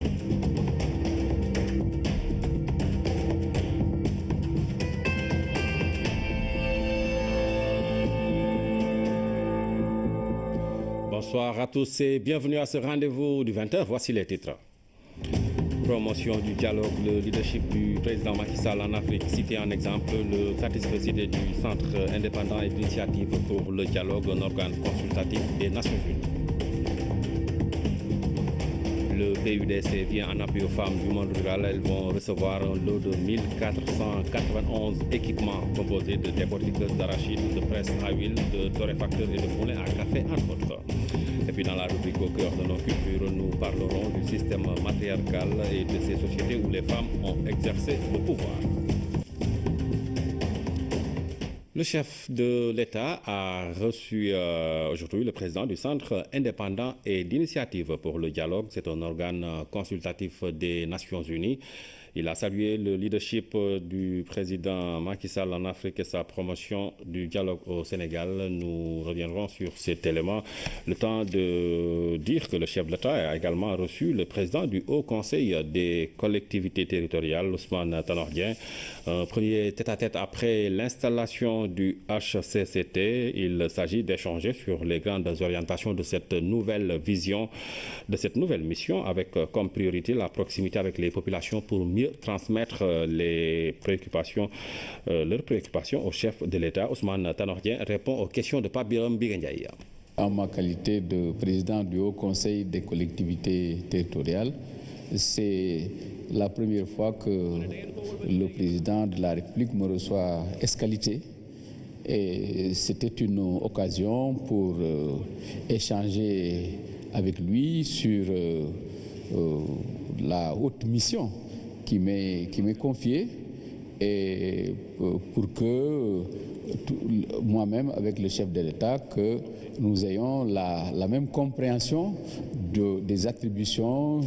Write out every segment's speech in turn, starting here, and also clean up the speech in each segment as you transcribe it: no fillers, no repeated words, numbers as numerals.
Bonsoir à tous et bienvenue à ce rendez-vous du 20h. Voici les titres. Promotion du dialogue, le leadership du président Macky Sall en Afrique, cité en exemple le satisfait du Centre indépendant et d'initiative pour le dialogue, un organe consultatif des Nations Unies. Le PUDC vient en appui aux femmes du monde rural. Elles vont recevoir un lot de 1491 équipements composés de décortiqueuses d'arachide, de presse à huile, de torréfacteurs et de moulins à café, entre autres. Et puis dans la rubrique au cœur de nos cultures, nous parlerons du système matriarcal et de ces sociétés où les femmes ont exercé le pouvoir. Le chef de l'État a reçu aujourd'hui le président du Centre indépendant et d'initiative pour le dialogue. C'est un organe consultatif des Nations Unies. Il a salué le leadership du président Macky Sall en Afrique et sa promotion du dialogue au Sénégal. Nous reviendrons sur cet élément. Le temps de dire que le chef de l'État a également reçu le président du Haut Conseil des collectivités territoriales, Ousmane Tanor Dieng. Un premier tête-à-tête après l'installation du HCCT. Il s'agit d'échanger sur les grandes orientations de cette nouvelle vision, de cette nouvelle mission, avec comme priorité la proximité avec les populations pour mieux transmettre leurs préoccupations au chef de l'État. Ousmane Tanor Dieng répond aux questions de Pape Birame Bigandiaï. En ma qualité de président du Haut Conseil des collectivités territoriales, c'est la première fois que le président de la République me reçoit escalité. Et c'était une occasion pour échanger avec lui sur la haute mission qui m'est confiée et pour que moi-même avec le chef de l'État que nous ayons la même compréhension des attributions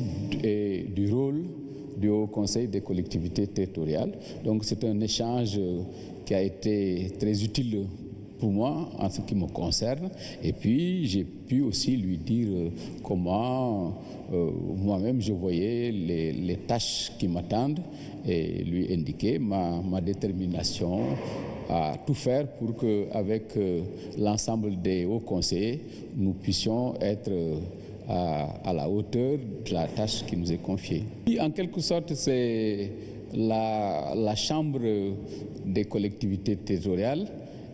et du rôle du Haut Conseil des collectivités territoriales. Donc c'est un échange qui a été très utile pour moi en ce qui me concerne. Et puis j'ai pu aussi lui dire comment moi-même je voyais les tâches qui m'attendent et lui indiquer ma détermination à tout faire pour qu'avec l'ensemble des hauts conseillers, nous puissions être à la hauteur de la tâche qui nous est confiée. Et en quelque sorte, c'est la Chambre des collectivités territoriales.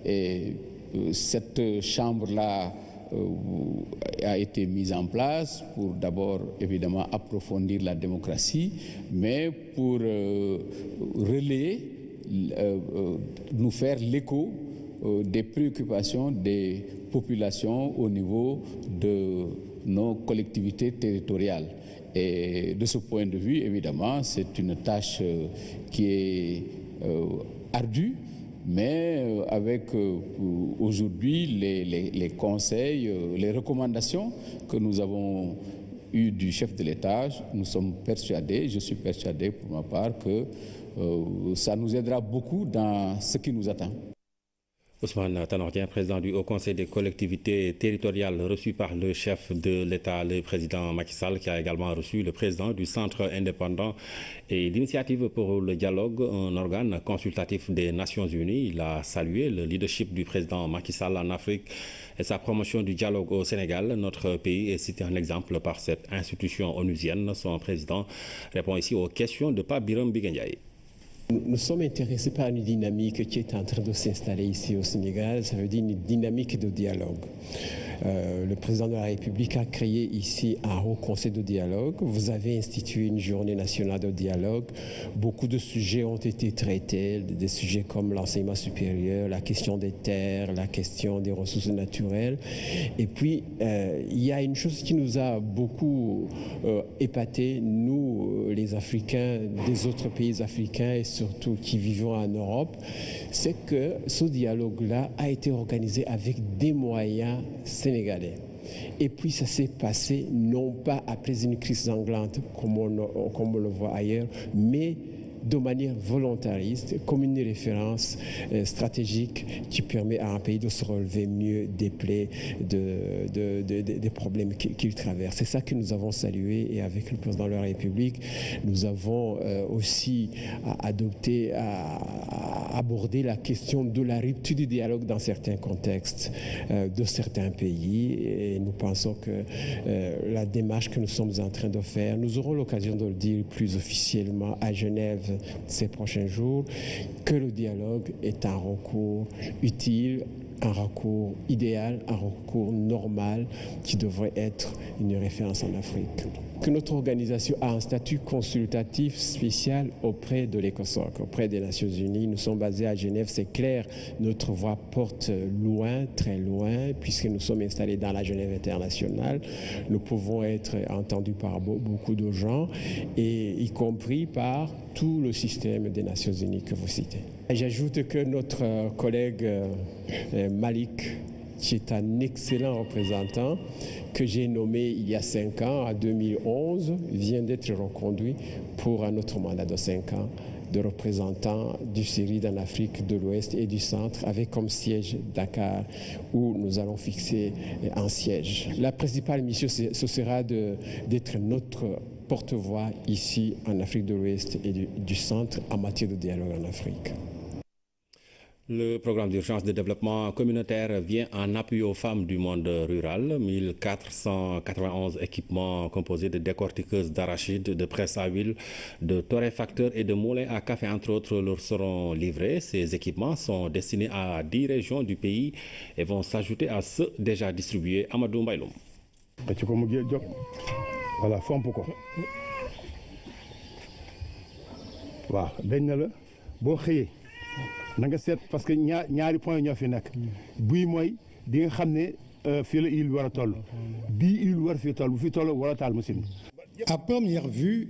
Et cette chambre-là a été mise en place pour d'abord évidemment approfondir la démocratie, mais pour relayer, nous faire l'écho des préoccupations des populations au niveau de nos collectivités territoriales. Et de ce point de vue, évidemment, c'est une tâche qui est ardue, mais avec aujourd'hui les conseils, les recommandations que nous avons eues du chef de l'État, nous sommes persuadés, je suis persuadé pour ma part que ça nous aidera beaucoup dans ce qui nous attend. Ousmane Tanor Dieng, président du Haut Conseil des collectivités territoriales, reçu par le chef de l'État, le président Macky Sall, qui a également reçu le président du Centre indépendant et d'initiative pour le dialogue, un organe consultatif des Nations Unies. Il a salué le leadership du président Macky Sall en Afrique et sa promotion du dialogue au Sénégal. Notre pays est cité en exemple par cette institution onusienne. Son président répond ici aux questions de Pape Birame Bigandiaï. Nous sommes intéressés par une dynamique qui est en train de s'installer ici au Sénégal, ça veut dire une dynamique de dialogue. Le président de la République a créé ici un haut conseil de dialogue. Vous avez institué une journée nationale de dialogue. Beaucoup de sujets ont été traités, des sujets comme l'enseignement supérieur, la question des terres, la question des ressources naturelles. Et puis, il y a une chose qui nous a beaucoup épatés, nous, les Africains, des autres pays africains et surtout qui vivons en Europe, c'est que ce dialogue-là a été organisé avec des moyens sénégalais. Et puis ça s'est passé non pas après une crise sanglante comme on le voit ailleurs, mais de manière volontariste, comme une référence stratégique qui permet à un pays de se relever mieux des plaies, des problèmes qu'il traverse. C'est ça que nous avons salué, et avec le président de la République, nous avons aussi abordé la question de la rupture du dialogue dans certains contextes de certains pays, et nous pensons que la démarche que nous sommes en train de faire, nous aurons l'occasion de le dire plus officiellement à Genève ces prochains jours, que le dialogue est un recours utile, un recours idéal, un recours normal qui devrait être une référence en Afrique. Que notre organisation a un statut consultatif spécial auprès de l'ECOSOC, auprès des Nations Unies. Nous sommes basés à Genève, c'est clair, notre voix porte loin, très loin, puisque nous sommes installés dans la Genève internationale. Nous pouvons être entendus par beaucoup de gens, et y compris par tout le système des Nations Unies que vous citez. J'ajoute que notre collègue Malik, qui est un excellent représentant, que j'ai nommé il y a 5 ans, en 2011, vient d'être reconduit pour un autre mandat de 5 ans de représentant du CIRID en Afrique de l'Ouest et du Centre, avec comme siège Dakar, où nous allons fixer un siège. La principale mission, ce sera d'être notre porte-voix ici en Afrique de l'Ouest et du Centre en matière de dialogue en Afrique. Le programme d'urgence de développement communautaire vient en appui aux femmes du monde rural. 1491 équipements composés de décortiqueuses d'arachides, de presse à huile, de torréfacteurs et de moulins à café, entre autres, leur seront livrés. Ces équipements sont destinés à 10 régions du pays et vont s'ajouter à ceux déjà distribués. Amadou Mbayloum. Voilà, fomp ko. Waaw, dañ na la boo xëyee na nga seet, parce que ñaari point ñoo fi nekk. Buy mooy di nga xam ne fii la huile war a toll. Bii huile war fi toll, bu fi toll war a taal machine. À première vue,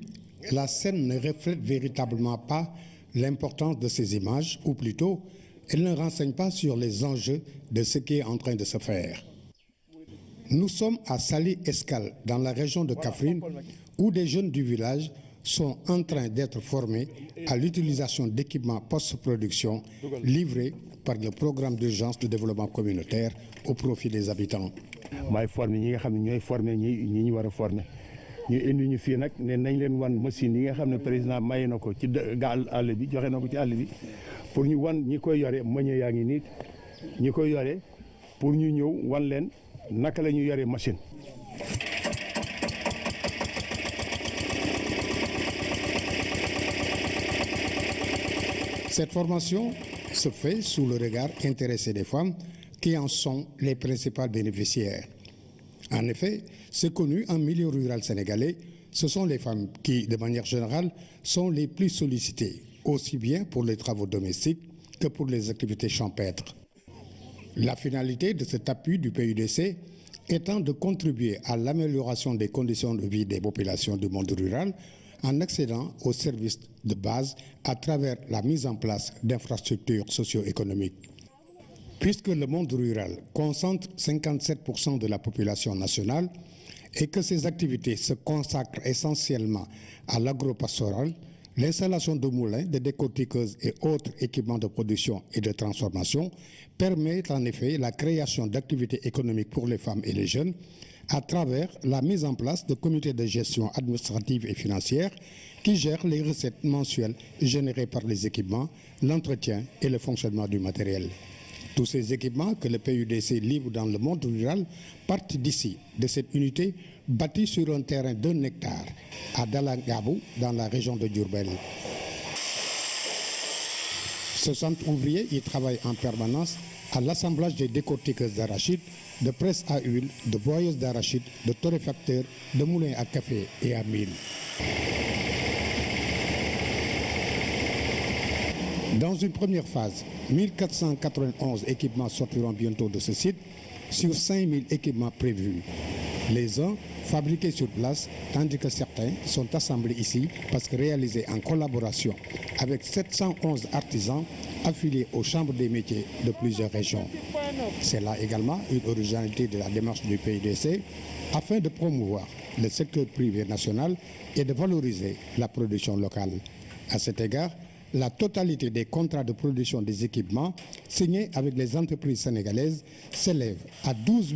la scène ne reflète véritablement pas l'importance de ces images, ou plutôt, elle ne renseigne pas sur les enjeux de ce qui est en train de se faire. Nous sommes à Sali Escale, dans la région de Kaffrine, où des jeunes du village sont en train d'être formés à l'utilisation d'équipements post-production livrés par le programme d'urgence de développement communautaire au profit des habitants. Maay formé ñi nga xam ne ñooy formé ñi ñu war a formé ñu indi ñu fii nag ne nañ leen wan machine yi nga xam ne président maye na ko ci gaal àll bi, joxe na ko ci àll bi, pour ñu wan ñi koy yore meññee yaa ngi nii ñi koy yore pour ñu ñëw wan leen naka la ñu yore machine. Cette formation se fait sous le regard intéressé des femmes qui en sont les principales bénéficiaires. En effet, c'est connu en milieu rural sénégalais, ce sont les femmes qui, de manière générale, sont les plus sollicitées, aussi bien pour les travaux domestiques que pour les activités champêtres. La finalité de cet appui du PUDC étant de contribuer à l'amélioration des conditions de vie des populations du monde rural en accédant aux services de base à travers la mise en place d'infrastructures socio-économiques. Puisque le monde rural concentre 57% de la population nationale et que ces activités se consacrent essentiellement à l'agropastoral, l'installation de moulins, de décortiqueuses et autres équipements de production et de transformation permet en effet la création d'activités économiques pour les femmes et les jeunes à travers la mise en place de comités de gestion administrative et financière qui gèrent les recettes mensuelles générées par les équipements, l'entretien et le fonctionnement du matériel. Tous ces équipements que le PUDC livre dans le monde rural partent d'ici, de cette unité bâtie sur un terrain d'1 hectare à Dalangabou, dans la région de Diourbel. Ce centre ouvrier y travaille en permanence à l'assemblage des décortiqueuses d'arachides, de presse à huile, de broyeuses d'arachides, de torréfacteurs, de moulins à café et à mil. Dans une première phase, 1491 équipements sortiront bientôt de ce site sur 5000 équipements prévus. Les uns fabriqués sur place, tandis que certains sont assemblés ici parce que réalisés en collaboration avec 711 artisans affiliés aux chambres des métiers de plusieurs régions. C'est là également une originalité de la démarche du PUDC afin de promouvoir le secteur privé national et de valoriser la production locale. À cet égard, la totalité des contrats de production des équipements signés avec les entreprises sénégalaises s'élève à 12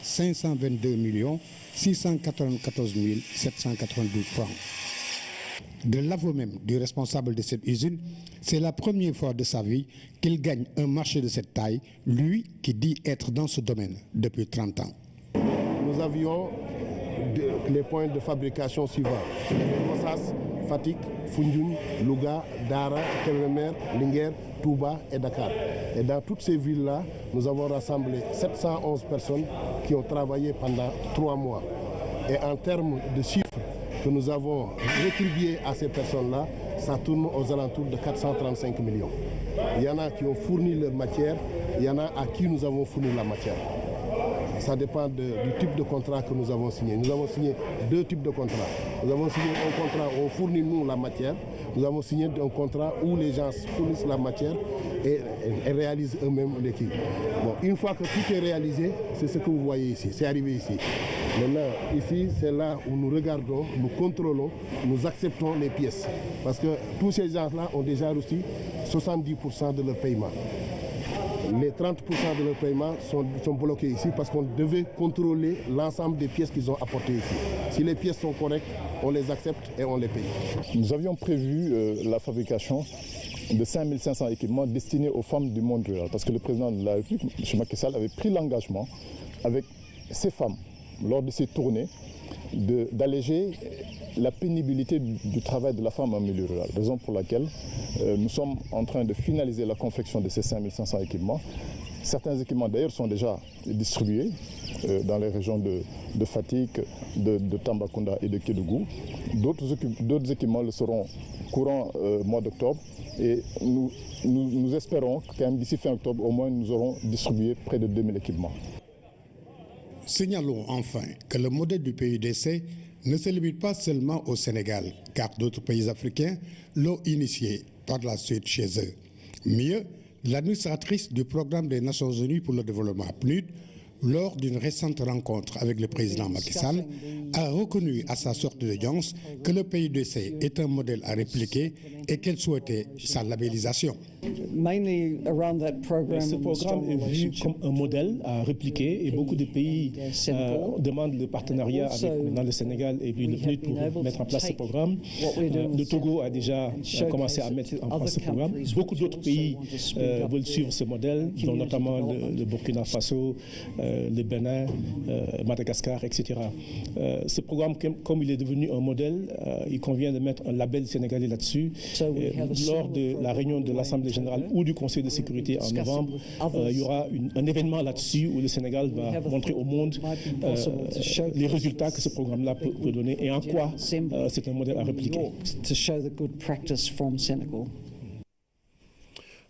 522 694 792 francs. De l'aveu même du responsable de cette usine, c'est la première fois de sa vie qu'il gagne un marché de cette taille, lui qui dit être dans ce domaine depuis 30 ans. Nous avions les points de fabrication suivants: Gossas, Fatick, Foundiougne, Louga, Dara, Kébémer, Linguère, Touba et Dakar. Et dans toutes ces villes-là, nous avons rassemblé 711 personnes qui ont travaillé pendant 3 mois. Et en termes de chiffres que nous avons rétribués à ces personnes-là, ça tourne aux alentours de 435 millions. Il y en a qui ont fourni leur matière, il y en a à qui nous avons fourni la matière. Ça dépend du type de contrat que nous avons signé. Nous avons signé 2 types de contrats. Nous avons signé un contrat où on fournit nous la matière. Nous avons signé un contrat où les gens fournissent la matière et réalisent eux-mêmes l'équipe. Bon, une fois que tout est réalisé, c'est ce que vous voyez ici. C'est arrivé ici. Maintenant, ici, c'est là où nous regardons, nous contrôlons, nous acceptons les pièces. Parce que tous ces gens-là ont déjà reçu 70% de leur paiement. Les 30% de leur paiement sont bloqués ici parce qu'on devait contrôler l'ensemble des pièces qu'ils ont apportées ici. Si les pièces sont correctes, on les accepte et on les paye. Nous avions prévu la fabrication de 5500 équipements destinés aux femmes du monde rural. Parce que le président de la République, M. Macky Sall, avait pris l'engagement avec ces femmes, lors de ces tournées, d'alléger la pénibilité du travail de la femme en milieu rural. Raison pour laquelle nous sommes en train de finaliser la confection de ces 5500 équipements. Certains équipements d'ailleurs sont déjà distribués dans les régions de Fatick, de Tambacounda et de Kédougou. D'autres équipements le seront courant mois d'octobre et nous espérons que d'ici fin octobre au moins nous aurons distribué près de 2000 équipements. Signalons enfin que le modèle du PUDC ne se limite pas seulement au Sénégal, car d'autres pays africains l'ont initié par la suite chez eux. Mieux, l'administratrice du programme des Nations Unies pour le développement, PNUD, lors d'une récente rencontre avec le président Macky Sall, a reconnu à sa sortie d'audience que le PUDC est un modèle à répliquer et qu'elle souhaitait sa labellisation. Ce programme est vu comme un modèle à répliquer et beaucoup de pays demandent le partenariat avec maintenant le Sénégal et puis le PNUD pour mettre en place ce programme. Le Togo a déjà commencé à mettre en place ce programme. Beaucoup d'autres pays veulent suivre ce modèle, dont notamment le Burkina Faso, le Bénin, Madagascar, etc. Ce programme, comme il est devenu un modèle, il convient de mettre un label sénégalais là-dessus. Lors de la réunion de l'Assemblée générale ou du Conseil de sécurité en novembre, il y aura un événement là-dessus où le Sénégal va montrer au monde les résultats que ce programme-là peut donner et en quoi c'est un modèle à répliquer.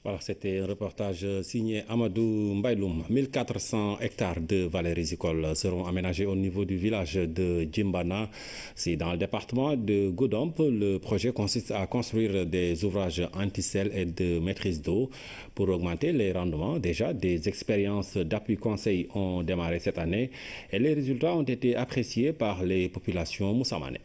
Voilà, c'était un reportage signé Amadou Mbayloum. 1400 hectares de vallées rizicoles seront aménagés au niveau du village de Djimbana. C'est dans le département de Goudomp. Le projet consiste à construire des ouvrages anti-sel et de maîtrise d'eau pour augmenter les rendements. Déjà, des expériences d'appui conseil ont démarré cette année et les résultats ont été appréciés par les populations moussamane.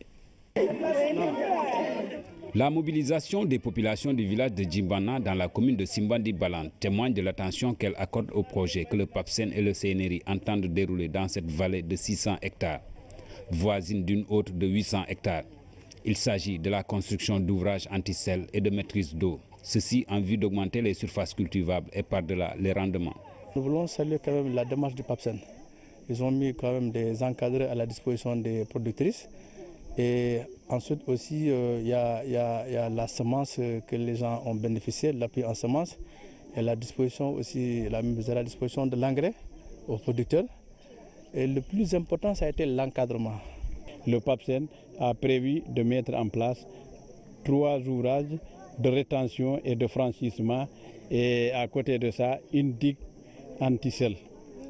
La mobilisation des populations du village de Djimbana dans la commune de Simbandi-Balan témoigne de l'attention qu'elle accorde au projet que le PAPSEN et le CNRI entendent dérouler dans cette vallée de 600 hectares, voisine d'une autre de 800 hectares. Il s'agit de la construction d'ouvrages anti-sel et de maîtrise d'eau, ceci en vue d'augmenter les surfaces cultivables et par-delà les rendements. Nous voulons saluer quand même la démarche du PAPSEN. Ils ont mis quand même des encadrés à la disposition des productrices. Et ensuite aussi, il y a la semence que les gens ont bénéficié, l'appui en semence, et la disposition aussi, la mise à la disposition de l'engrais aux producteurs. Et le plus important, ça a été l'encadrement. Le PAPSEN a prévu de mettre en place 3 ouvrages de rétention et de franchissement, et à côté de ça, une digue anti-sel.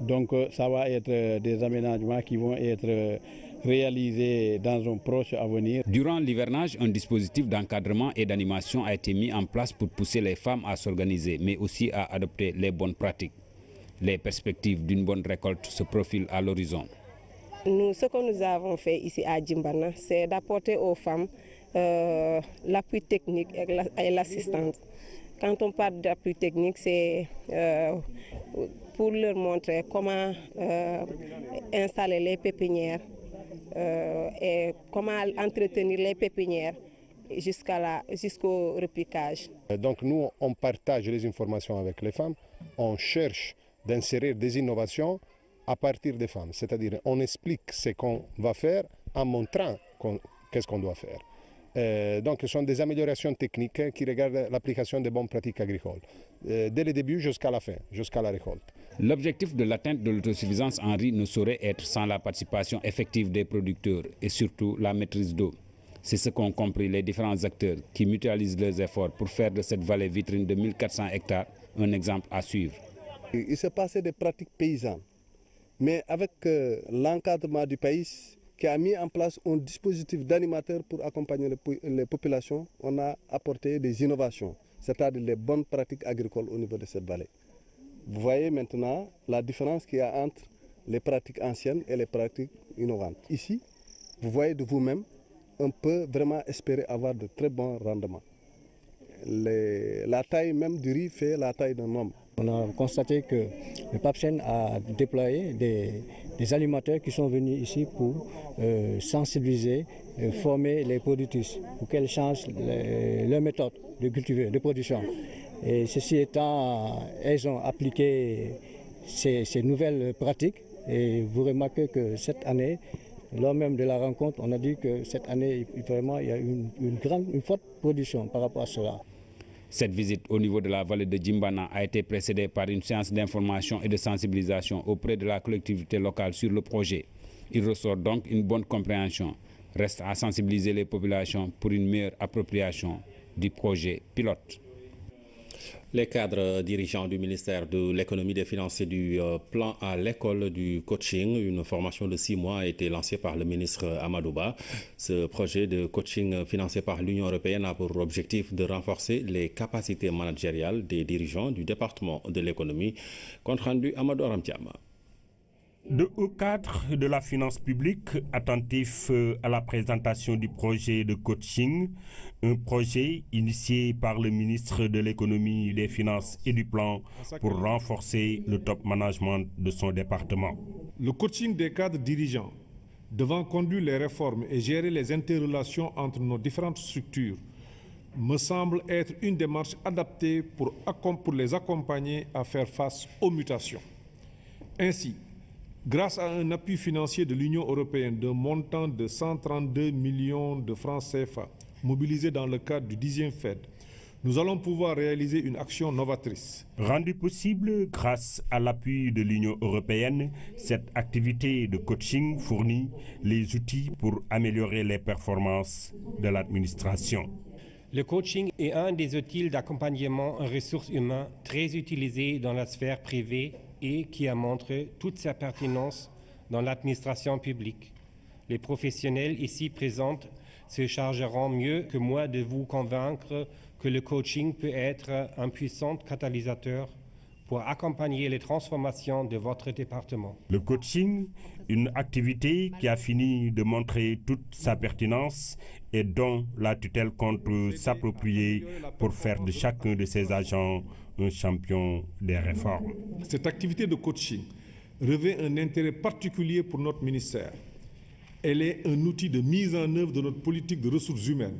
Donc ça va être des aménagements qui vont être réalisés dans un proche avenir. Durant l'hivernage, un dispositif d'encadrement et d'animation a été mis en place pour pousser les femmes à s'organiser, mais aussi à adopter les bonnes pratiques. Les perspectives d'une bonne récolte se profilent à l'horizon. Ce que nous avons fait ici à Djimbana, c'est d'apporter aux femmes l'appui technique et l'assistance. Quand on parle d'appui technique, c'est pour leur montrer comment installer les pépinières et comment entretenir les pépinières jusqu'au repiquage. Donc nous, on partage les informations avec les femmes, on cherche d'insérer des innovations à partir des femmes, c'est-à-dire on explique ce qu'on va faire en montrant qu'est-ce qu'on doit faire. Donc ce sont des améliorations techniques qui regardent l'application des bonnes pratiques agricoles, dès le début jusqu'à la fin, jusqu'à la récolte. L'objectif de l'atteinte de l'autosuffisance en riz ne saurait être sans la participation effective des producteurs et surtout la maîtrise d'eau. C'est ce qu'ont compris les différents acteurs qui mutualisent leurs efforts pour faire de cette vallée vitrine de 1400 hectares un exemple à suivre. Il s'est passé des pratiques paysannes, mais avec l'encadrement du pays qui a mis en place un dispositif d'animateurs pour accompagner les populations, on a apporté des innovations, c'est-à-dire les bonnes pratiques agricoles au niveau de cette vallée. Vous voyez maintenant la différence qu'il y a entre les pratiques anciennes et les pratiques innovantes. Ici, vous voyez de vous-même, on peut vraiment espérer avoir de très bons rendements. La taille même du riz fait la taille d'un homme. On a constaté que le PAPSEN a déployé des animateurs qui sont venus ici pour sensibiliser, former les productrices pour qu'elles changent leur méthode de cultiver, de production. Et ceci étant, elles ont appliqué ces nouvelles pratiques et vous remarquez que cette année, lors même de la rencontre, on a dit que cette année, vraiment, il y a une forte production par rapport à cela. Cette visite au niveau de la vallée de Djimbana a été précédée par une séance d'information et de sensibilisation auprès de la collectivité locale sur le projet. Il ressort donc une bonne compréhension. Reste à sensibiliser les populations pour une meilleure appropriation du projet pilote. Les cadres dirigeants du ministère de l'économie, des finances et du plan à l'école du coaching, une formation de 6 mois a été lancée par le ministre Amadou Ba. Ce projet de coaching financé par l'Union européenne a pour objectif de renforcer les capacités managériales des dirigeants du département de l'économie. Compte rendu Amadou Ramtiama. De hauts cadres de la finance publique attentifs à la présentation du projet de coaching, un projet initié par le ministre de l'économie, des finances et du plan pour renforcer le top management de son département. Le coaching des cadres dirigeants devant conduire les réformes et gérer les interrelations entre nos différentes structures me semble être une démarche adaptée pour les accompagner à faire face aux mutations. Ainsi, grâce à un appui financier de l'Union européenne d'un montant de 132 millions de francs CFA mobilisés dans le cadre du 10e FED, nous allons pouvoir réaliser une action novatrice. Rendu possible grâce à l'appui de l'Union européenne, cette activité de coaching fournit les outils pour améliorer les performances de l'administration. Le coaching est un des outils d'accompagnement en ressources humaines très utilisé dans la sphère privée et qui a montré toute sa pertinence dans l'administration publique. Les professionnels ici présents se chargeront mieux que moi de vous convaincre que le coaching peut être un puissant catalyseur pour accompagner les transformations de votre département. Le coaching, une activité qui a fini de montrer toute sa pertinence et dont la tutelle compte s'approprier pour faire de chacun de ses agents un champion des réformes. Cette activité de coaching revêt un intérêt particulier pour notre ministère. Elle est un outil de mise en œuvre de notre politique de ressources humaines,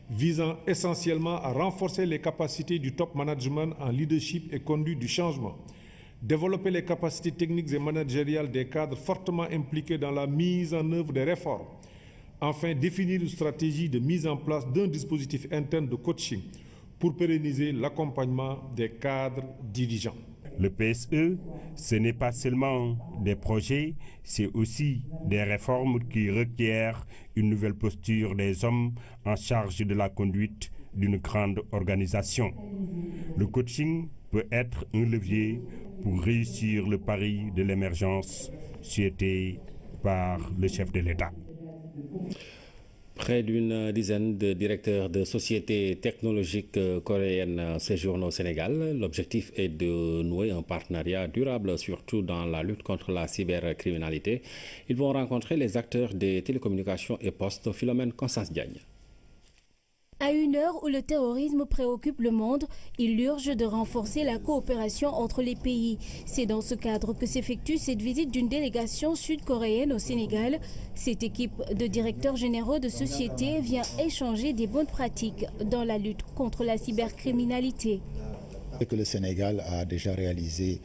visant essentiellement à renforcer les capacités du top management en leadership et conduite du changement, développer les capacités techniques et managériales des cadres fortement impliqués dans la mise en œuvre des réformes, enfin définir une stratégie de mise en place d'un dispositif interne de coaching pour pérenniser l'accompagnement des cadres dirigeants. Le PSE, ce n'est pas seulement des projets, c'est aussi des réformes qui requièrent une nouvelle posture des hommes en charge de la conduite d'une grande organisation. Le coaching peut être un levier pour réussir le pari de l'émergence souhaité par le chef de l'État. Près d'une dizaine de directeurs de sociétés technologiques coréennes séjournent au Sénégal. L'objectif est de nouer un partenariat durable, surtout dans la lutte contre la cybercriminalité. Ils vont rencontrer les acteurs des télécommunications et postes. Philomène Constance Diagne. À une heure où le terrorisme préoccupe le monde, il urge de renforcer la coopération entre les pays. C'est dans ce cadre que s'effectue cette visite d'une délégation sud-coréenne au Sénégal. Cette équipe de directeurs généraux de société vient échanger des bonnes pratiques dans la lutte contre la cybercriminalité. Que le Sénégal a déjà réalisé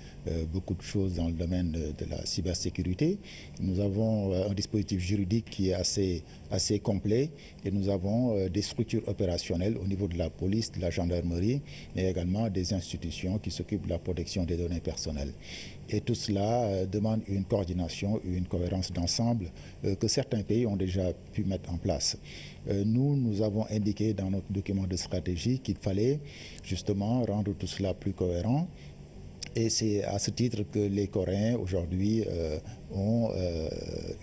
beaucoup de choses dans le domaine de la cybersécurité. Nous avons un dispositif juridique qui est assez complet et nous avons des structures opérationnelles au niveau de la police, de la gendarmerie, mais également des institutions qui s'occupent de la protection des données personnelles. Et tout cela demande une coordination, une cohérence d'ensemble que certains pays ont déjà pu mettre en place. Nous avons indiqué dans notre document de stratégie qu'il fallait justement rendre tout cela plus cohérent. Et c'est à ce titre que les Coréens aujourd'hui ont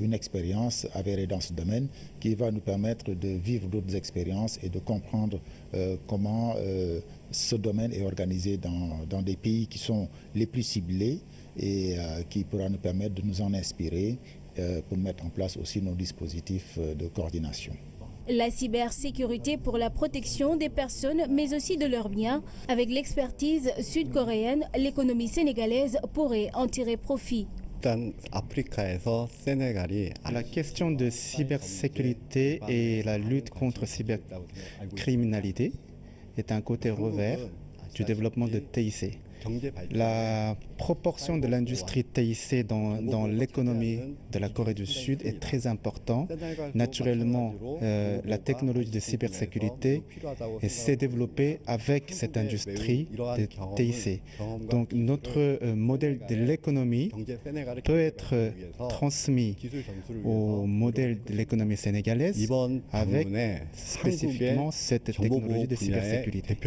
une expérience avérée dans ce domaine qui va nous permettre de vivre d'autres expériences et de comprendre comment ce domaine est organisé dans des pays qui sont les plus ciblés et qui pourra nous permettre de nous en inspirer pour mettre en place aussi nos dispositifs de coordination. La cybersécurité pour la protection des personnes, mais aussi de leurs biens. Avec l'expertise sud-coréenne, l'économie sénégalaise pourrait en tirer profit. La question de cybersécurité et la lutte contre cybercriminalité est un côté revers du développement de TIC. La proportion de l'industrie TIC dans l'économie de la Corée du Sud est très importante. Naturellement, la technologie de cybersécurité s'est développée avec cette industrie de TIC. Donc notre modèle de l'économie peut être transmis au modèle de l'économie sénégalaise avec spécifiquement cette technologie de cybersécurité.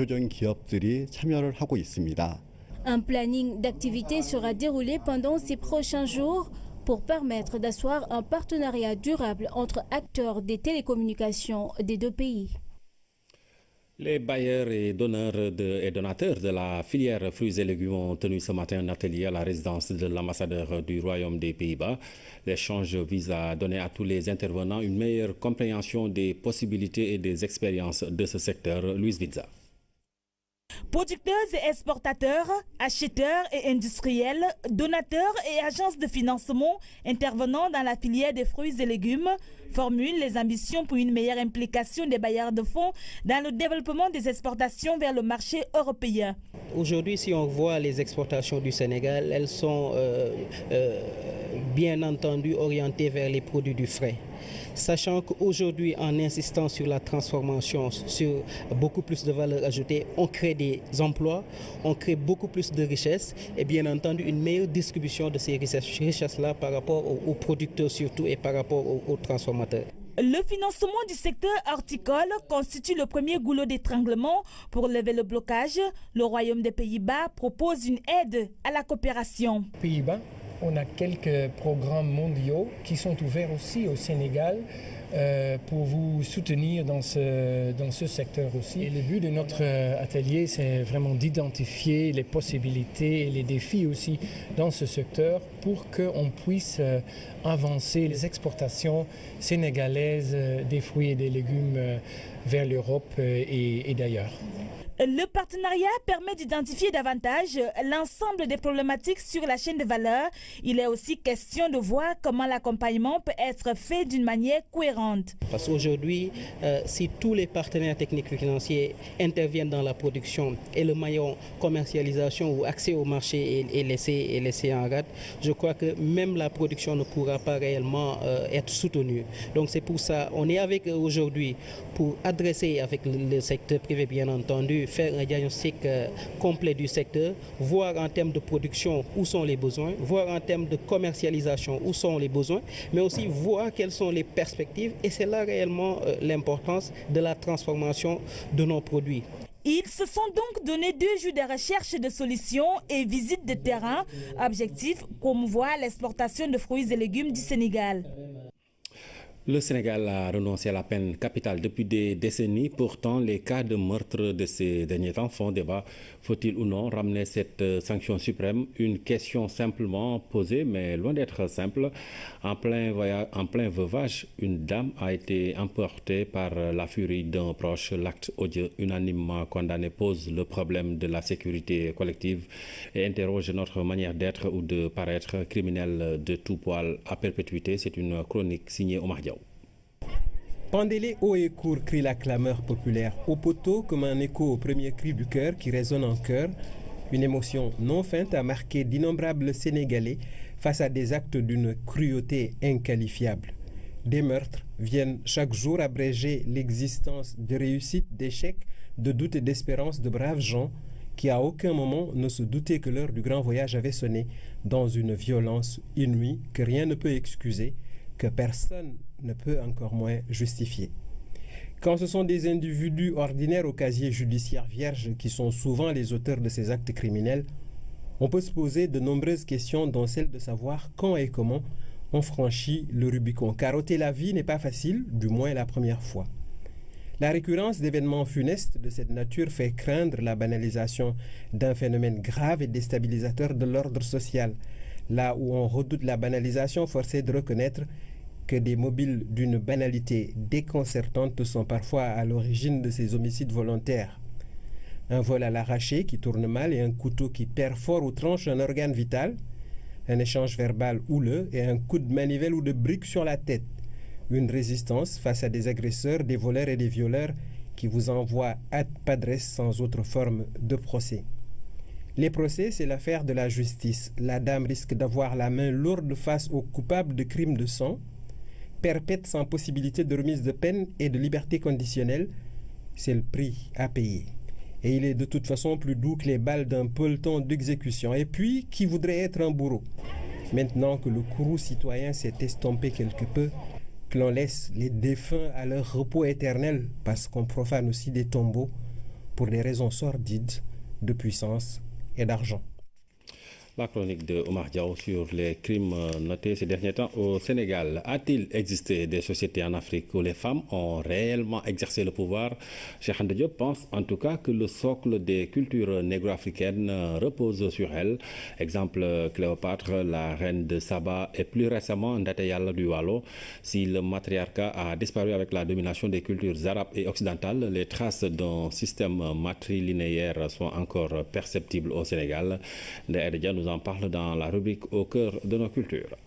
Un planning d'activité sera déroulé pendant ces prochains jours pour permettre d'asseoir un partenariat durable entre acteurs des télécommunications des deux pays. Les bailleurs et donateurs de la filière fruits et légumes ont tenu ce matin un atelier à la résidence de l'ambassadeur du Royaume des Pays-Bas. L'échange vise à donner à tous les intervenants une meilleure compréhension des possibilités et des expériences de ce secteur. Louise Vizza. Producteurs et exportateurs, acheteurs et industriels, donateurs et agences de financement intervenant dans la filière des fruits et légumes formulent les ambitions pour une meilleure implication des bailleurs de fonds dans le développement des exportations vers le marché européen. Aujourd'hui, si on voit les exportations du Sénégal, elles sont bien entendu orientées vers les produits du frais. Sachant qu'aujourd'hui, en insistant sur la transformation, sur beaucoup plus de valeur ajoutée, on crée des emplois, on crée beaucoup plus de richesses et bien entendu une meilleure distribution de ces richesses-là par rapport aux producteurs surtout et par rapport aux transformateurs. Le financement du secteur horticole constitue le premier goulot d'étranglement pour lever le blocage. Le Royaume des Pays-Bas propose une aide à la coopération. Pays-Bas, on a quelques programmes mondiaux qui sont ouverts aussi au Sénégal pour vous soutenir dans ce secteur aussi. Et le but de notre atelier, c'est vraiment d'identifier les possibilités et les défis aussi dans ce secteur pour qu'on puisse avancer les exportations sénégalaises des fruits et des légumes vers l'Europe et d'ailleurs. Le partenariat permet d'identifier davantage l'ensemble des problématiques sur la chaîne de valeur. Il est aussi question de voir comment l'accompagnement peut être fait d'une manière cohérente. Parce qu'aujourd'hui, si tous les partenaires techniques et financiers interviennent dans la production et le maillon commercialisation ou accès au marché est laissé en rade, je crois que même la production ne pourra pas réellement être soutenue. Donc c'est pour ça qu'on est avec eux aujourd'hui pour adresser avec le secteur privé bien entendu, faire un diagnostic complet du secteur, voir en termes de production où sont les besoins, voir en termes de commercialisation où sont les besoins, mais aussi voir quelles sont les perspectives et c'est là réellement l'importance de la transformation de nos produits. Ils se sont donc donné 2 jours de recherche de solutions et visite de terrain. Objectif, promouvoir l'exportation de fruits et légumes du Sénégal. Le Sénégal a renoncé à la peine capitale depuis des décennies. Pourtant, les cas de meurtre de ces derniers temps font débat. Faut-il ou non ramener cette sanction suprême? Une question simplement posée, mais loin d'être simple. En plein veuvage, une dame a été emportée par la furie d'un proche. L'acte odieux unanimement condamné pose le problème de la sécurité collective et interroge notre manière d'être ou de paraître criminel de tout poil à perpétuité. C'est une chronique signée Omar Diaw. Pendez-les haut et court, crie la clameur populaire, au poteau comme un écho au premier cri du cœur qui résonne en chœur. Une émotion non feinte a marqué d'innombrables Sénégalais face à des actes d'une cruauté inqualifiable. Des meurtres viennent chaque jour abréger l'existence de réussites, d'échecs, de doutes et d'espérances de braves gens qui à aucun moment ne se doutaient que l'heure du grand voyage avait sonné dans une violence inouïe que rien ne peut excuser, que personne ne peut encore moins justifier. Quand ce sont des individus ordinaires au casier judiciaire vierge qui sont souvent les auteurs de ces actes criminels, on peut se poser de nombreuses questions dont celle de savoir quand et comment on franchit le Rubicon. Car ôter la vie n'est pas facile, du moins la première fois. La récurrence d'événements funestes de cette nature fait craindre la banalisation d'un phénomène grave et déstabilisateur de l'ordre social. Là où on redoute la banalisation, force est de reconnaître que des mobiles d'une banalité déconcertante sont parfois à l'origine de ces homicides volontaires. Un vol à l'arraché qui tourne mal et un couteau qui perfore ou tranche un organe vital, un échange verbal houleux et un coup de manivelle ou de brique sur la tête. Une résistance face à des agresseurs, des voleurs et des violeurs qui vous envoient ad padres sans autre forme de procès. Les procès, c'est l'affaire de la justice. La dame risque d'avoir la main lourde face aux coupables de crimes de sang, perpète sans possibilité de remise de peine et de liberté conditionnelle. C'est le prix à payer. Et il est de toute façon plus doux que les balles d'un peloton d'exécution. Et puis, qui voudrait être un bourreau? Maintenant que le courroux citoyen s'est estompé quelque peu, que l'on laisse les défunts à leur repos éternel parce qu'on profane aussi des tombeaux pour des raisons sordides de puissance et d'argent. La chronique de Omar Diaw sur les crimes notés ces derniers temps au Sénégal. A-t-il existé des sociétés en Afrique où les femmes ont réellement exercé le pouvoir? Cheikh Anta Diop pense en tout cas que le socle des cultures négro-africaines repose sur elles. Exemple Cléopâtre, la reine de Saba et plus récemment Ndaté Yalla du Waalo. Si le matriarcat a disparu avec la domination des cultures arabes et occidentales, les traces d'un système matrilinéaire sont encore perceptibles au Sénégal. Nous en parle dans la rubrique Au cœur de nos cultures.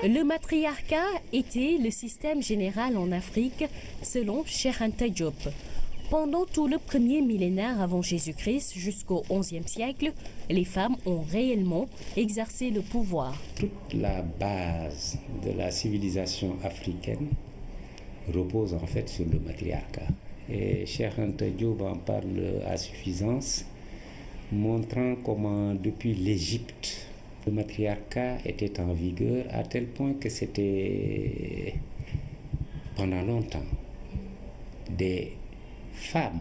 Le matriarcat était le système général en Afrique, selon Cheikh Anta Diop. Pendant tout le premier millénaire avant Jésus-Christ jusqu'au XIe siècle, les femmes ont réellement exercé le pouvoir. Toute la base de la civilisation africaine repose en fait sur le matriarcat. Et Cheikh Anta Diop en parle à suffisance, montrant comment depuis l'Égypte, le matriarcat était en vigueur à tel point que c'était pendant longtemps des femmes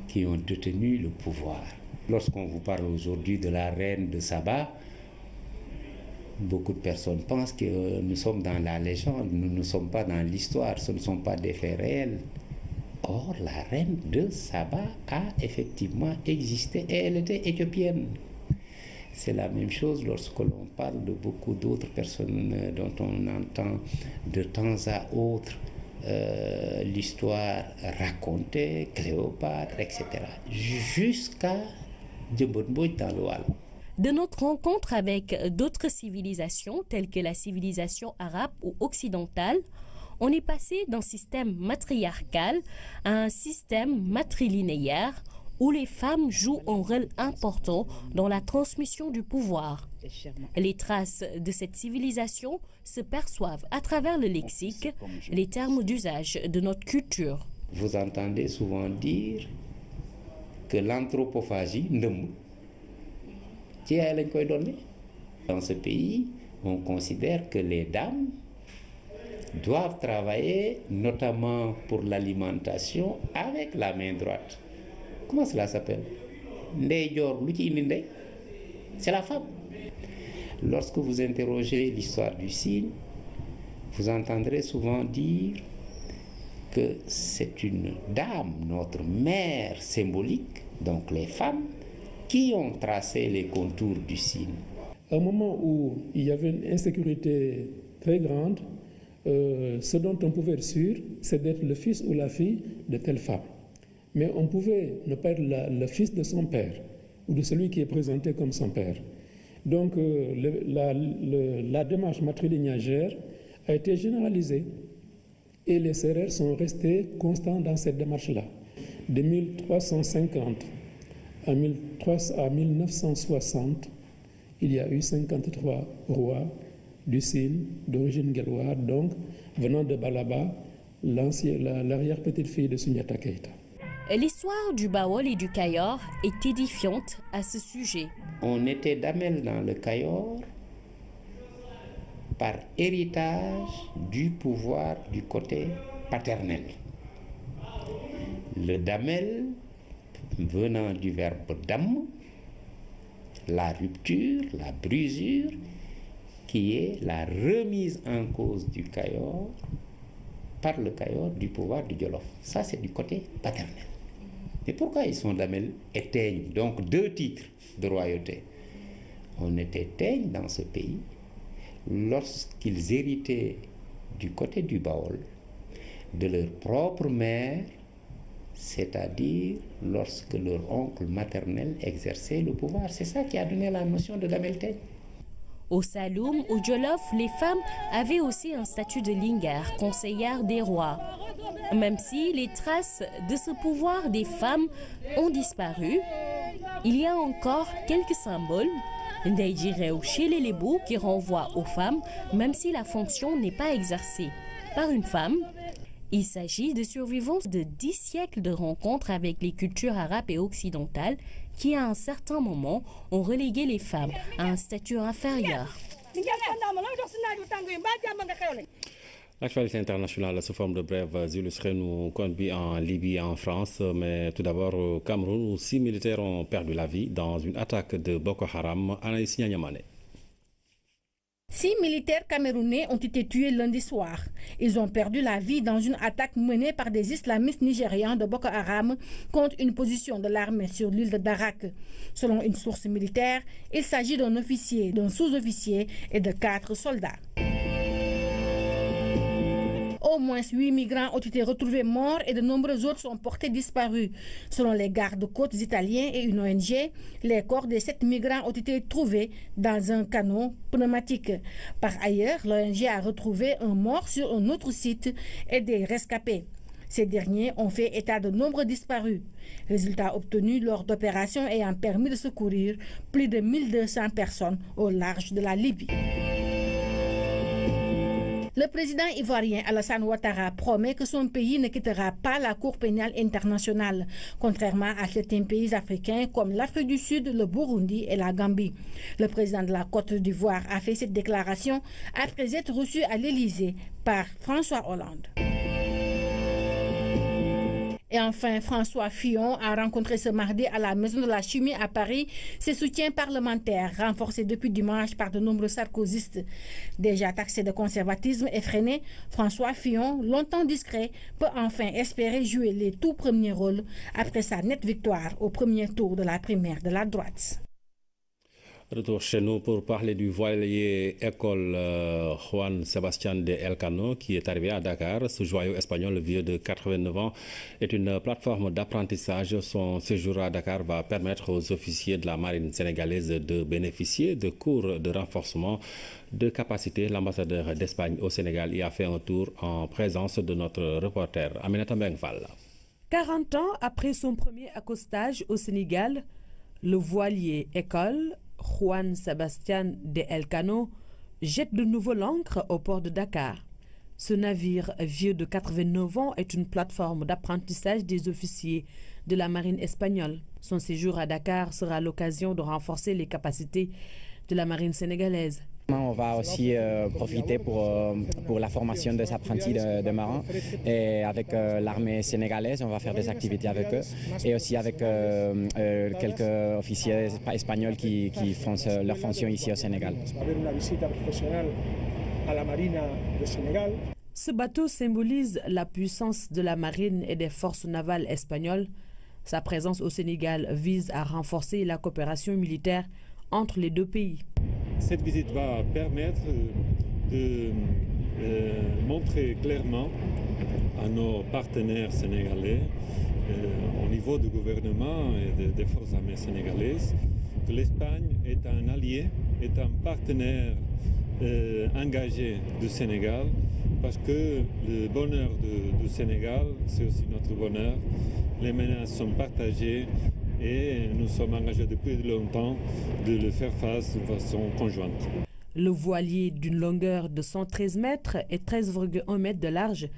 qui ont détenu le pouvoir. Lorsqu'on vous parle aujourd'hui de la reine de Saba, beaucoup de personnes pensent que nous sommes dans la légende, nous ne sommes pas dans l'histoire, ce ne sont pas des faits réels. Or, la reine de Saba a effectivement existé et elle était éthiopienne. C'est la même chose lorsque l'on parle de beaucoup d'autres personnes dont on entend de temps à autre l'histoire racontée, Cléopâtre, etc. Jusqu'à Djebonboy dans le Waalo. De notre rencontre avec d'autres civilisations, telles que la civilisation arabe ou occidentale, on est passé d'un système matriarcal à un système matrilinéaire où les femmes jouent un rôle important dans la transmission du pouvoir. Les traces de cette civilisation se perçoivent à travers le lexique, les termes d'usage de notre culture. Vous entendez souvent dire que l'anthropophagie dans ce pays, on considère que les dames doivent travailler notamment pour l'alimentation avec la main droite. Comment cela s'appelle? C'est la femme. Lorsque vous interrogez l'histoire du cygne, vous entendrez souvent dire que c'est une dame, notre mère symbolique, donc les femmes, qui ont tracé les contours du Sine. À un moment où il y avait une insécurité très grande, ce dont on pouvait être sûr, c'est d'être le fils ou la fille de telle femme. Mais on pouvait ne pas être le fils de son père ou de celui qui est présenté comme son père. Donc la démarche matrilignagère a été généralisée et les Sérères sont restés constants dans cette démarche-là. De 1350 à 1960, il y a eu 53 rois du Sine d'origine galloise, donc venant de Balaba, l'arrière-petite-fille de Souniata Keïta. L'histoire du Bawol et du Kayor est édifiante à ce sujet. On était damel dans le Kayor par héritage du pouvoir du côté paternel. Le damel venant du verbe dam, la rupture, la brisure, qui est la remise en cause du Kayor par le Kayor du pouvoir du Jolof. Ça, c'est du côté paternel. Et pourquoi ils sont damel et teigne? Donc 2 titres de royauté. On était teigne dans ce pays lorsqu'ils héritaient du côté du Baol de leur propre mère, c'est-à-dire lorsque leur oncle maternel exerçait le pouvoir. C'est ça qui a donné la notion de damel teigne. Au Saloum, au Jolof, les femmes avaient aussi un statut de lingère, conseillère des rois. Même si les traces de ce pouvoir des femmes ont disparu, il y a encore quelques symboles d'Aïdjirew chez les Lébou qui renvoient aux femmes, même si la fonction n'est pas exercée par une femme. Il s'agit de survivances de 10 siècles de rencontres avec les cultures arabes et occidentales qui, à un certain moment, ont relégué les femmes à un statut inférieur. L'actualité internationale sous forme de brèves illustrées nous conduit en Libye et en France, mais tout d'abord au Cameroun où 6 militaires ont perdu la vie dans une attaque de Boko Haram. Anaïs Nyanyamane. 6 militaires camerounais ont été tués lundi soir. Ils ont perdu la vie dans une attaque menée par des islamistes nigérians de Boko Haram contre une position de l'armée sur l'île de Darak. Selon une source militaire, il s'agit d'un officier, d'un sous-officier et de 4 soldats. Au moins 8 migrants ont été retrouvés morts et de nombreux autres sont portés disparus. Selon les gardes-côtes italiens et une ONG, les corps des 7 migrants ont été trouvés dans un canot pneumatique. Par ailleurs, l'ONG a retrouvé un mort sur un autre site et des rescapés. Ces derniers ont fait état de nombreux disparus. Résultat obtenu lors d'opérations ayant permis de secourir plus de 1200 personnes au large de la Libye. Le président ivoirien Alassane Ouattara promet que son pays ne quittera pas la Cour pénale internationale, contrairement à certains pays africains comme l'Afrique du Sud, le Burundi et la Gambie. Le président de la Côte d'Ivoire a fait cette déclaration après être reçu à l'Élysée par François Hollande. Et enfin, François Fillon a rencontré ce mardi à la Maison de la Chimie à Paris ses soutiens parlementaires, renforcés depuis dimanche par de nombreux sarkozystes. Déjà taxé de conservatisme effréné, François Fillon, longtemps discret, peut enfin espérer jouer les tout premiers rôles après sa nette victoire au premier tour de la primaire de la droite. Retour chez nous pour parler du voilier école Juan Sebastián de Elcano qui est arrivé à Dakar. Ce joyau espagnol vieux de 89 ans est une plateforme d'apprentissage. Son séjour à Dakar va permettre aux officiers de la marine sénégalaise de bénéficier de cours de renforcement de capacité. L'ambassadeur d'Espagne au Sénégal y a fait un tour en présence de notre reporter Aminata Mbengfal. 40 ans après son premier accostage au Sénégal, le voilier école Juan Sebastián de Elcano jette de nouveau l'ancre au port de Dakar. Ce navire vieux de 89 ans est une plateforme d'apprentissage des officiers de la marine espagnole. Son séjour à Dakar sera l'occasion de renforcer les capacités de la marine sénégalaise. On va aussi profiter pour la formation des apprentis de marins et avec l'armée sénégalaise, on va faire des activités avec eux et aussi avec quelques officiers espagnols qui font leur fonction ici au Sénégal. à la Marina du Sénégal. Ce bateau symbolise la puissance de la marine et des forces navales espagnoles. Sa présence au Sénégal vise à renforcer la coopération militaire entre les deux pays. Cette visite va permettre de montrer clairement à nos partenaires sénégalais, au niveau du gouvernement et des forces armées sénégalaises, que l'Espagne est un allié, est un partenaire engagé du Sénégal, parce que le bonheur du Sénégal, c'est aussi notre bonheur. Les menaces sont partagées et nous sommes engagés depuis longtemps de le faire face de façon conjointe. Le voilier d'une longueur de 113 mètres et 13,1 mètres de large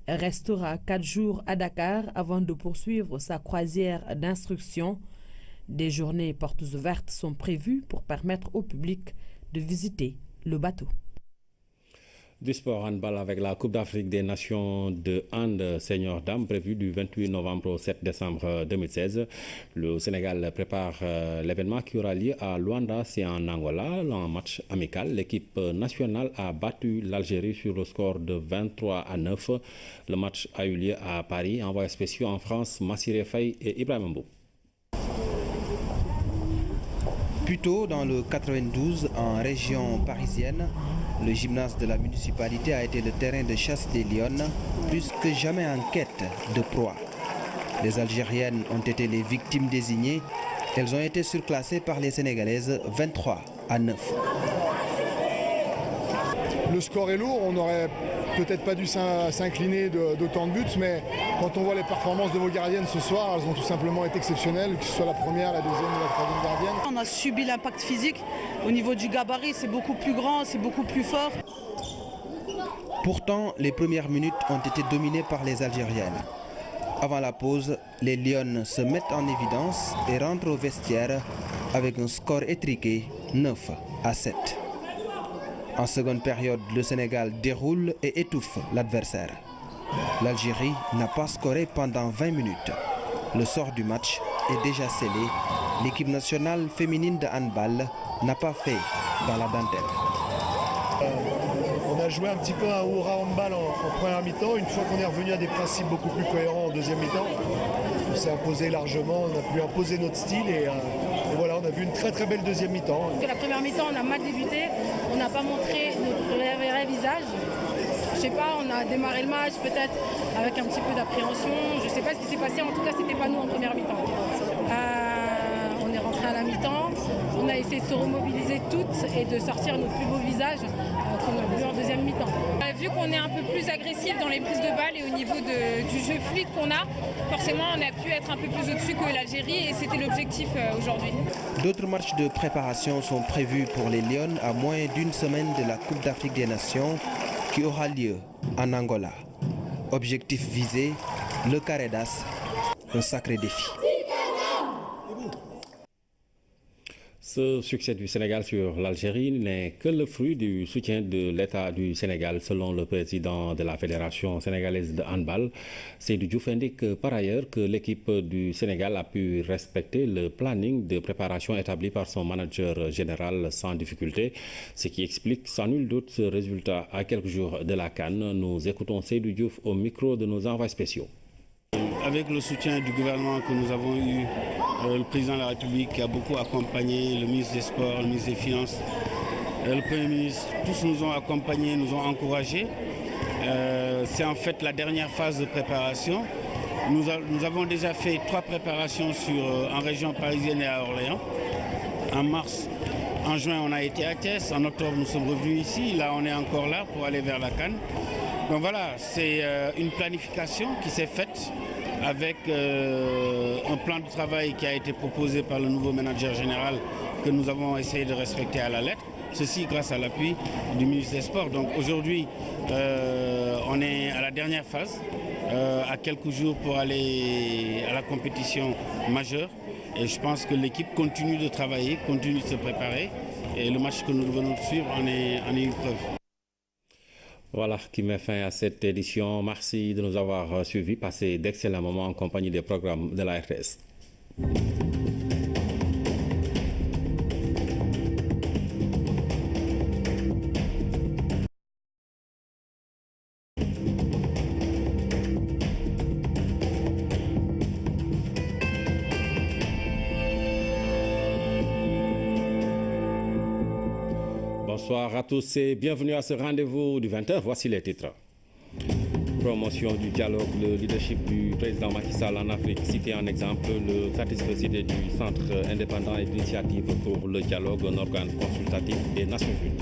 restera 4 jours à Dakar avant de poursuivre sa croisière d'instruction. Des journées portes ouvertes sont prévues pour permettre au public de visiter le bateau. Du sport handball avec la Coupe d'Afrique des Nations de hand senior dames prévue du 28 novembre au 7 décembre 2016. Le Sénégal prépare l'événement qui aura lieu à Luanda, c'est en Angola. En match amical, l'équipe nationale a battu l'Algérie sur le score de 23-9. Le match a eu lieu à Paris. Envoyés spéciaux en France, Massiré Faye et Ibrahim Mbou. Plus tôt, dans le 92, en région parisienne, le gymnase de la municipalité a été le terrain de chasse des lionnes, plus que jamais en quête de proie. Les Algériennes ont été les victimes désignées. Elles ont été surclassées par les Sénégalaises 23-9. Le score est lourd, on n'aurait peut-être pas dû s'incliner d'autant de buts, mais quand on voit les performances de vos gardiennes ce soir, elles ont tout simplement été exceptionnelles, que ce soit la première, la deuxième ou la troisième gardienne. On a subi l'impact physique. Au niveau du gabarit, c'est beaucoup plus grand, c'est beaucoup plus fort. Pourtant, les premières minutes ont été dominées par les Algériennes. Avant la pause, les Lionnes se mettent en évidence et rentrent au vestiaire avec un score étriqué 9-7. En seconde période, le Sénégal déroule et étouffe l'adversaire. L'Algérie n'a pas scoré pendant 20 minutes. Le sort du match est déjà scellé. L'équipe nationale féminine de handball n'a pas fait dans la dentelle. On a joué un petit peu un hurrah handball en première mi-temps. Une fois qu'on est revenu à des principes beaucoup plus cohérents en deuxième mi-temps, on s'est imposé largement, on a pu imposer notre style et voilà, on a vu une très très belle deuxième mi-temps. La première mi-temps, on a mal débuté, on n'a pas montré notre vrai visage. Je sais pas, on a démarré le match peut-être avec un petit peu d'appréhension. Je sais pas ce qui s'est passé, en tout cas c'était pas nous en première mi-temps. On est rentré à la mi-temps, on a essayé de se remobiliser toutes et de sortir notre plus beau visage qu'on a vu en deuxième mi-temps. Vu qu'on est un peu plus agressif dans les prises de balles et au niveau du jeu fluide qu'on a, forcément on a pu être un peu plus au-dessus que l'Algérie et c'était l'objectif aujourd'hui. D'autres matchs de préparation sont prévus pour les Lionnes à moins d'une semaine de la Coupe d'Afrique des Nations qui aura lieu en Angola. Objectif visé, le carré d'as, un sacré défi. Ce succès du Sénégal sur l'Algérie n'est que le fruit du soutien de l'État du Sénégal, selon le président de la Fédération sénégalaise de handball. Seydou Diouf indique par ailleurs que l'équipe du Sénégal a pu respecter le planning de préparation établi par son manager général sans difficulté, ce qui explique sans nul doute ce résultat à quelques jours de la CAN. Nous écoutons Seydou Diouf au micro de nos envoyés spéciaux. Avec le soutien du gouvernement que nous avons eu, le président de la République qui a beaucoup accompagné, le ministre des Sports, le ministre des Finances, le Premier ministre, tous nous ont accompagnés, nous ont encouragés. C'est en fait la dernière phase de préparation. Nous avons déjà fait 3 préparations en région parisienne et à Orléans. En mars, en juin, on a été à Thiès. En octobre, nous sommes revenus ici. Là, on est encore là pour aller vers la CAN. Donc voilà, c'est une planification qui s'est faite avec un plan de travail qui a été proposé par le nouveau manager général que nous avons essayé de respecter à la lettre. Ceci grâce à l'appui du ministre des Sports. Donc aujourd'hui, on est à la dernière phase, à quelques jours pour aller à la compétition majeure. Et je pense que l'équipe continue de travailler, continue de se préparer. Et le match que nous venons de suivre en est une preuve. Voilà qui met fin à cette édition. Merci de nous avoir suivis. Passez d'excellents moments en compagnie des programmes de la RTS. Bonsoir à tous et bienvenue à ce rendez-vous du 20h. Voici les titres. Promotion du dialogue, le leadership du président Macky Sall en Afrique. Cité en exemple le satisfait du Centre indépendant et d'initiative pour le dialogue, un organe consultatif des Nations Unies.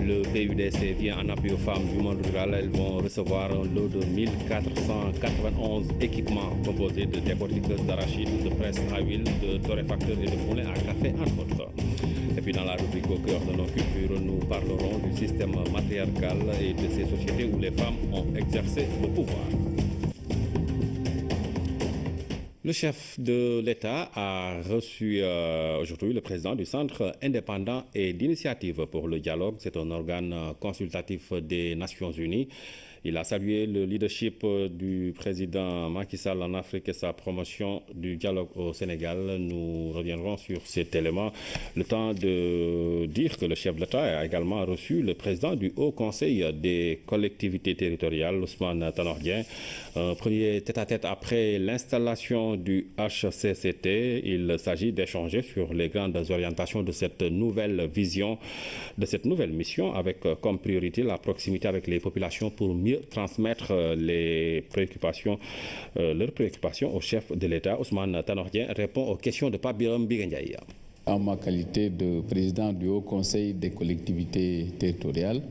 Le PUDC vient en appui aux femmes du monde rural. Elles vont recevoir un lot de 1491 équipements composés de décortiqueuses d'arachide, de presse à huile, de torréfacteurs et de moulins à café, entre autres. Et puis dans la rubrique au cœur de nos cultures, nous parlerons du système matriarcal et de ces sociétés où les femmes ont exercé le pouvoir. Le chef de l'État a reçu aujourd'hui le président du Centre indépendant et d'initiative pour le dialogue. C'est un organe consultatif des Nations Unies. Il a salué le leadership du président Macky Sall en Afrique et sa promotion du dialogue au Sénégal. Nous reviendrons sur cet élément. Le temps de dire que le chef de l'État a également reçu le président du Haut Conseil des collectivités territoriales, Ousmane Tanor Dieng. Un premier tête-à-tête après l'installation du HCCT. Il s'agit d'échanger sur les grandes orientations de cette nouvelle vision, de cette nouvelle mission, avec comme priorité la proximité avec les populations pour mieux transmettre leurs préoccupations au chef de l'État. Ousmane Tanor Dieng répond aux questions de Pape Birame Bigandiaye. En ma qualité de président du Haut Conseil des collectivités territoriales,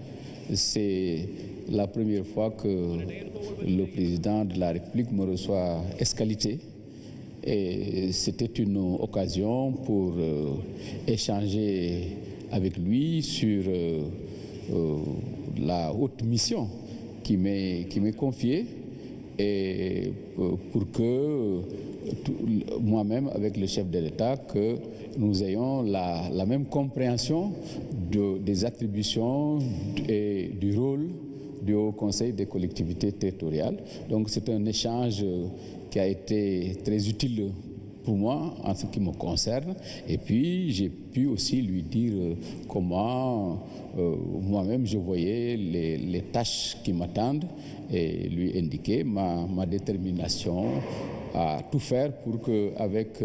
c'est la première fois que le président de la République me reçoit escalité. Et c'était une occasion pour échanger avec lui sur la haute mission qui m'est confiée et pour que moi-même avec le chef de l'État que nous ayons la même compréhension des attributions et du rôle du Haut Conseil des collectivités territoriales. Donc c'est un échange qui a été très utile pour moi en ce qui me concerne. Et puis j'ai pu aussi lui dire comment moi-même je voyais les tâches qui m'attendent et lui indiquer ma détermination à tout faire pour qu'avec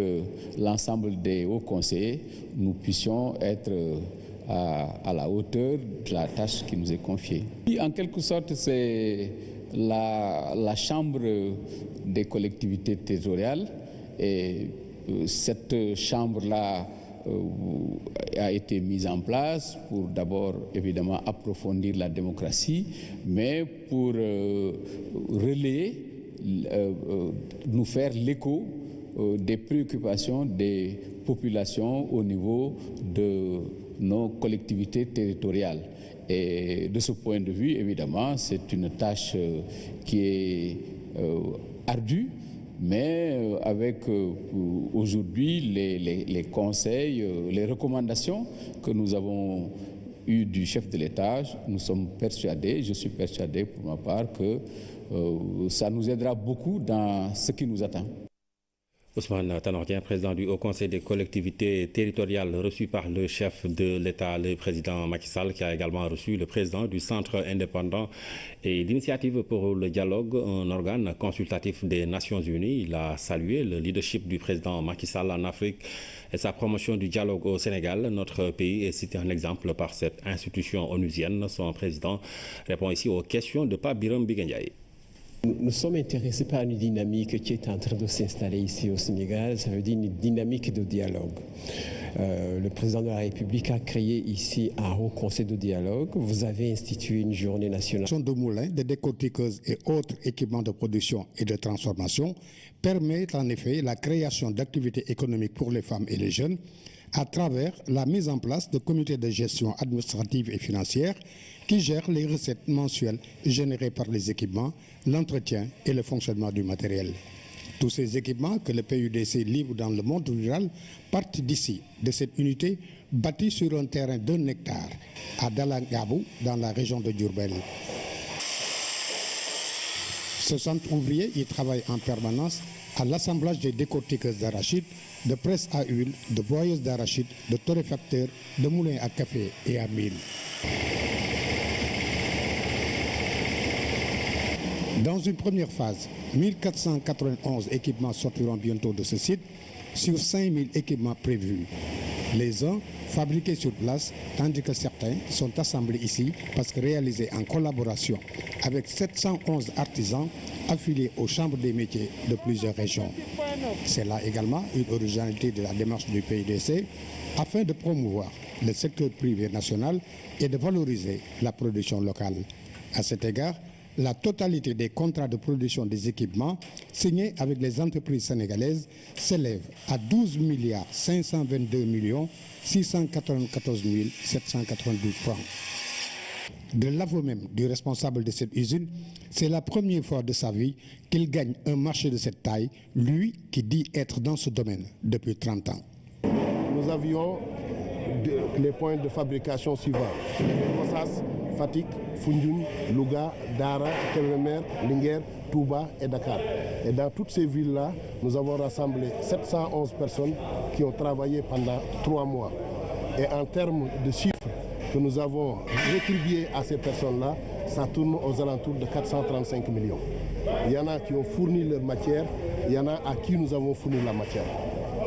l'ensemble des hauts conseillers, nous puissions être à la hauteur de la tâche qui nous est confiée. Et en quelque sorte, c'est la Chambre des collectivités territoriales. Et cette chambre-là a été mise en place pour d'abord évidemment approfondir la démocratie, mais pour relayer, nous faire l'écho des préoccupations des populations au niveau de nos collectivités territoriales. Et de ce point de vue, évidemment, c'est une tâche qui est ardue, mais avec aujourd'hui les conseils, les recommandations que nous avons eues du chef de l'État, nous sommes persuadés, je suis persuadé pour ma part que ça nous aidera beaucoup dans ce qui nous attend. Ousmane Tanor Dieng, président du Haut Conseil des collectivités territoriales, reçu par le chef de l'État, le président Macky Sall, qui a également reçu le président du Centre indépendant et d'initiative pour le dialogue, un organe consultatif des Nations Unies. Il a salué le leadership du président Macky Sall en Afrique et sa promotion du dialogue au Sénégal. Notre pays est cité en exemple par cette institution onusienne. Son président répond ici aux questions de Pape Birame Bigandiaye. Nous sommes intéressés par une dynamique qui est en train de s'installer ici au Sénégal, ça veut dire une dynamique de dialogue. Le président de la République a créé ici un haut conseil de dialogue. Vous avez institué une journée nationale. De moulins, de décortiqueuses et autres équipements de production et de transformation permettent en effet la création d'activités économiques pour les femmes et les jeunes à travers la mise en place de comités de gestion administrative et financière qui gèrent les recettes mensuelles générées par les équipements, l'entretien et le fonctionnement du matériel. Tous ces équipements que le PUDC livre dans le monde rural partent d'ici, de cette unité bâtie sur un terrain d'1 hectare à Dalangabou, dans la région de Diourbel. Ce centre ouvrier y travaille en permanence à l'assemblage des décortiqueuses d'arachide, de presse à huile, de broyeuses d'arachide, de torréfacteurs, de moulins à café et à mil. Dans une première phase, 1491 équipements sortiront bientôt de ce site sur 5000 équipements prévus. Les uns fabriqués sur place, tandis que certains sont assemblés ici parce que réalisés en collaboration avec 711 artisans affiliés aux chambres des métiers de plusieurs régions. C'est là également une originalité de la démarche du PUDC afin de promouvoir le secteur privé national et de valoriser la production locale. À cet égard, la totalité des contrats de production des équipements signés avec les entreprises sénégalaises s'élève à 12 522 694 792 francs. De l'aveu même du responsable de cette usine, c'est la première fois de sa vie qu'il gagne un marché de cette taille, lui qui dit être dans ce domaine depuis 30 ans. Nous avions les points de fabrication suivants: Gossas, Fatick, Foundiougne, Louga, Dara, Kébémer, Linguère, Touba et Dakar. Et dans toutes ces villes-là, nous avons rassemblé 711 personnes qui ont travaillé pendant 3 mois. Et en termes de chiffres que nous avons rétribués à ces personnes-là, ça tourne aux alentours de 435 millions. Il y en a qui ont fourni leur matière, il y en a à qui nous avons fourni la matière.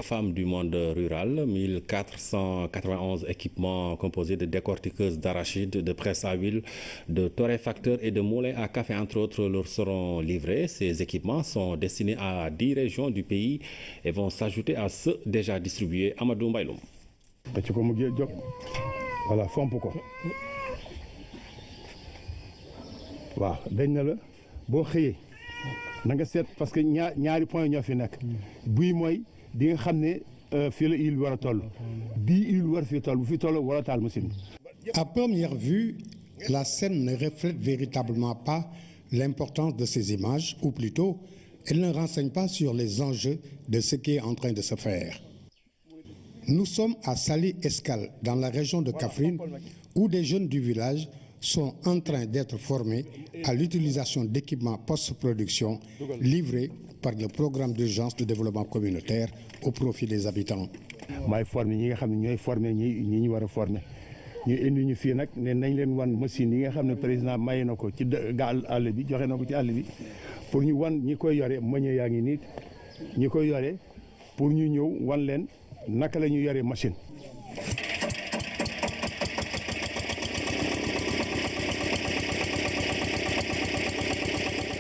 Femmes du monde rural, 1491 équipements composés de décortiqueuses d'arachides, de presse à huile, de torréfacteurs et de moulins à café, entre autres, leur seront livrés. Ces équipements sont destinés à 10 régions du pays et vont s'ajouter à ceux déjà distribués. Amadou Mbayloum. Voilà, fomp ko waaw dañ na la boo xëyee na nga seet parce que ñaari point ñoo fi nekk buy mooy di nga xam ne fii la huile war a toll bii huile war fi toll bu fi toll war a taal machine. À première vue, la scène ne reflète véritablement pas l'importance de ces images, ou plutôt, elle ne renseigne pas sur les enjeux de ce qui est en train de se faire. Nous sommes à Sali Escale, dans la région de Kaffrine, où des jeunes du village sont en train d'être formés à l'utilisation d'équipements post-production livrés par le programme d'urgence de développement communautaire au profit des habitants. maay formé ñi nga xam ne ñooy formé ñi ñu war a formé ñu indi ñu fii nag ne nañ leen wan machine yi nga xam ne président maye na ko ci gaal àll bi joxe na ko ci àll bi pour ñu wan ñi koy yore meññee yaa ngi nii ñi koy yore pour ñu ñëw wan leen naka la ñu yoree machine.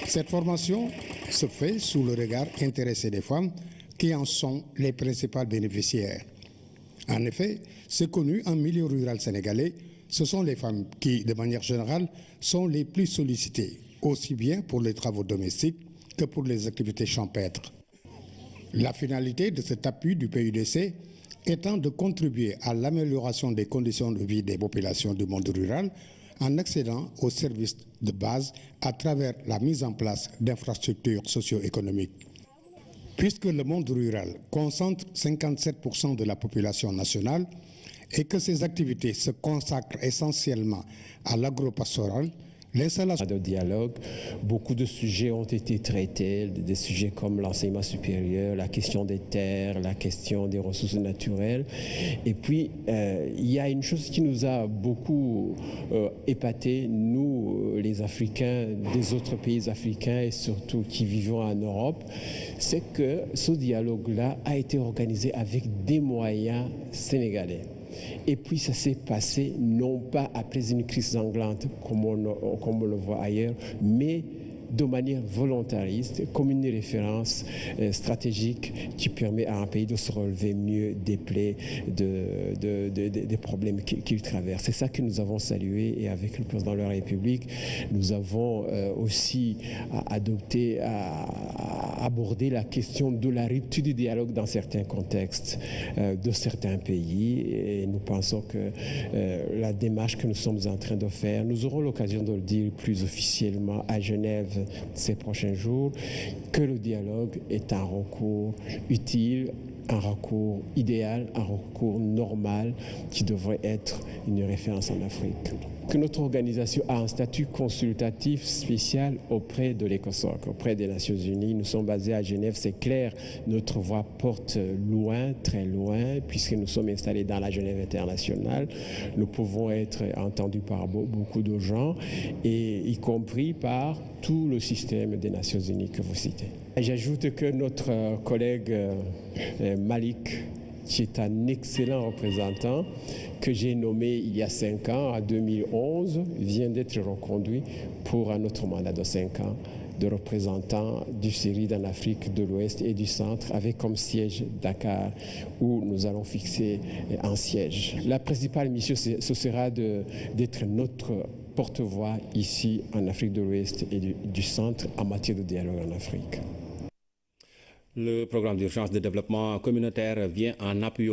Cette formation se fait sous le regard intéressé des femmes qui en sont les principales bénéficiaires. En effet, c'est connu en milieu rural sénégalais, ce sont les femmes qui, de manière générale, sont les plus sollicitées, aussi bien pour les travaux domestiques que pour les activités champêtres. La finalité de cet appui du PUDC étant de contribuer à l'amélioration des conditions de vie des populations du monde rural en accédant aux services de base à travers la mise en place d'infrastructures socio-économiques. Puisque le monde rural concentre 57% de la population nationale et que ces activités se consacrent essentiellement à l'agropastoral, l'installation de dialogue, beaucoup de sujets ont été traités, des sujets comme l'enseignement supérieur, la question des terres, la question des ressources naturelles. Et puis, il y a une chose qui nous a beaucoup épaté, nous, les Africains, des autres pays africains et surtout qui vivons en Europe, c'est que ce dialogue-là a été organisé avec des moyens sénégalais. Et puis ça s'est passé non pas après une crise sanglante comme on le voit ailleurs, mais de manière volontariste, comme une référence stratégique qui permet à un pays de se relever mieux des plaies, des problèmes qu'il traverse. C'est ça que nous avons salué et avec le président de la République, nous avons aussi abordé la question de la rupture du dialogue dans certains contextes de certains pays et nous pensons que la démarche que nous sommes en train de faire, nous aurons l'occasion de le dire plus officiellement à Genève ces prochains jours, que le dialogue est un recours utile, un recours idéal, un recours normal qui devrait être une référence en Afrique. Que notre organisation a un statut consultatif spécial auprès de l'ECOSOC, auprès des Nations Unies. Nous sommes basés à Genève, c'est clair, notre voix porte loin, très loin, puisque nous sommes installés dans la Genève internationale. Nous pouvons être entendus par beaucoup de gens, et y compris par tout le système des Nations Unies que vous citez. J'ajoute que notre collègue Malik qui est un excellent représentant, que j'ai nommé il y a 5 ans, en 2011, vient d'être reconduit pour un autre mandat de 5 ans de représentant du CERID en Afrique de l'Ouest et du Centre, avec comme siège Dakar, où nous allons fixer un siège. La principale mission, ce sera d'être notre porte-voix ici en Afrique de l'Ouest et du Centre en matière de dialogue en Afrique. Le programme d'urgence de développement communautaire vient en appui